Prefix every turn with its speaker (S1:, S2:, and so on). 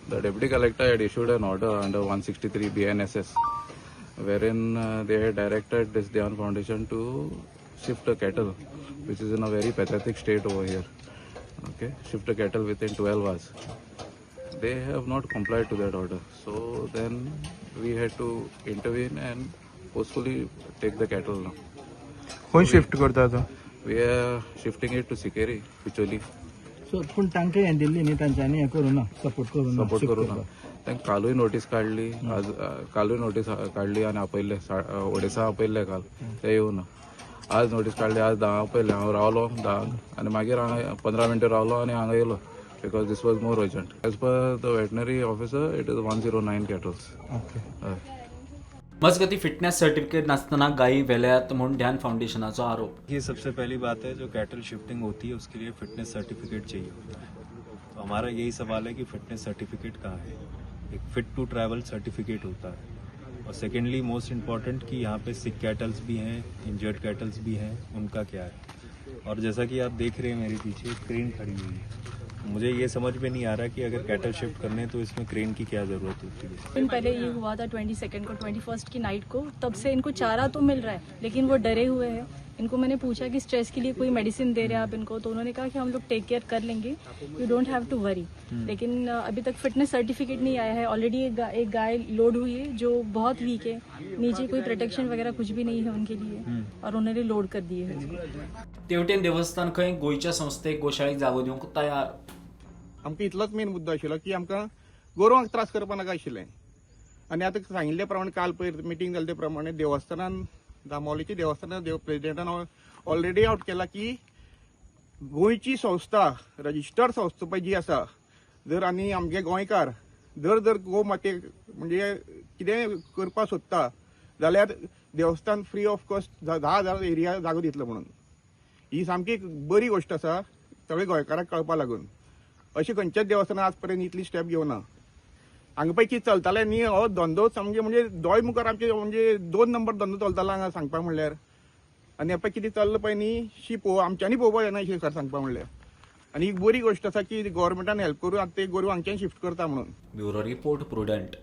S1: The deputy collector had issued an order under 163 BNSS, wherein they had directed this Dhyan Foundation to shift a cattle, which is in a very pathetic state over here. Okay, shift a cattle within 12 hours. They have not complied to that order, so then we had to intervene and forcefully take the cattle now.
S2: कोण shift करता आता?
S1: We are shifting it to Sikeri, Picholi.
S3: So पूण तांकां हें दिल्ली न्ही तांच्यांनी हें करूं ना सपोर्ट
S1: करू ना तांकां कालूय नोटीस काडली आज कालूय नोटीस काडली आनी आपयल्ले ओडिसा आपयल्ले काल ते येवना आज नोटीस काडली आज 10 आपयल्ले हांव रावलो 10 आनी मागीर हांगा 15 मिनटां रावलो आनी हांगा येयलो because this was more urgent as per the veterinary officer it is 109 cattles.
S4: मजगती फिटनेस सर्टिफिकेट नासतना गायी वेल्यात म्हणून ध्यान फाउंडेशनाचो आरोप.
S5: ये सबसे पहली बात है, जो कैटल शिफ्टिंग होती है उसके लिए फिटनेस सर्टिफिकेट चाहिए होता है. तो हमारा यही सवाल है कि फिटनेस सर्टिफिकेट कहाँ है. एक फिट टू ट्रैवल सर्टिफिकेट होता है. और सेकेंडली मोस्ट इम्पॉर्टेंट कि यहाँ पे सिक कैटल्स भी हैं, इंजर्ड कैटल्स भी हैं, उनका क्या है. और जैसा कि आप देख रहे हैं मेरे पीछे एक क्रेन खड़ी हुई है. मुझे ये समझ में नहीं आ रहा कि अगर कैटल शिफ्ट करने तो इसमें क्रेन की क्या ज़रूरत होती है.
S6: दिन पहले ये हुआ था 22 को 21 की नाइट को, तब से इनको चारा तो मिल रहा है लेकिन वो डरे हुए हैं. इनको मैंने पूछा कि स्ट्रेस के लिए कोई मेडिसिन दे रहे हैं आप इनको, तो उन्होंने कहा कि हम लोग टेक केयर कर लेंगे, यू डोंट हैव टू वरी. लेकिन अभी तक फिटनेस सर्टिफिकेट नहीं आया है. ऑलरेडी एक गाय लोड हुई है जो बहुत वीक है, नीचे कोई प्रोटेक्शन वगैरह कुछ भी नहीं है उनके लिए और उन्होंने लोड कर दिए है.
S4: तेवटेन देवस्थान खंय गोंयच्या संस्थेक गोशाळेक जागो दिवंक तयार.
S7: आमकां इतलोच मेन मुद्दो आशिल्लो की आमकां गोरवांक त्रास करपा नाका आशिल्लें. आनी आतां सांगिल्ले प्रमाणे काल पयर मिटींग जाले ते प्रमाणे देवस्थानान दामोलीच्या देवस्थानान प्रेसिडेंटान ऑलरेडी आउट केला की गोंयची संस्था रजिस्टर्ड संस्था पळय जी आसा, जर आनी आमगे गोंयकार जर गो मातेक म्हणजे कितें करपा सोदता जाल्यार देवस्थान फ्री ऑफ कॉस्ट 10,000 एरिया जागो दितलो म्हणून. ही सामकी बरी गोश्ट आसा सगळ्या गोंयकारांक कळपा लागून. अशी खंयच्याच देवस्थानान आज पर्यंत इतली स्टेप घेवना. हांगा पळय कितें चलतालें न्ही, हो धंदो सामके म्हणजे दोय मुखार आमचे म्हणजे 2 नंबर धंदो चलतालो हांगा सांगपाक म्हणल्यार. आनी हे पळय कितें चल्लां पळय न्ही, शी आमच्यांनी पळोवपाक जायना अशें सांगपाक म्हणल्यार. आनी एक बरी गोश्ट आसा की गव्हर्मेंटान हेल्प करून आतां ते गोरवां हांगच्यान शिफ्ट करता म्हणून.
S4: Bureau report prudent.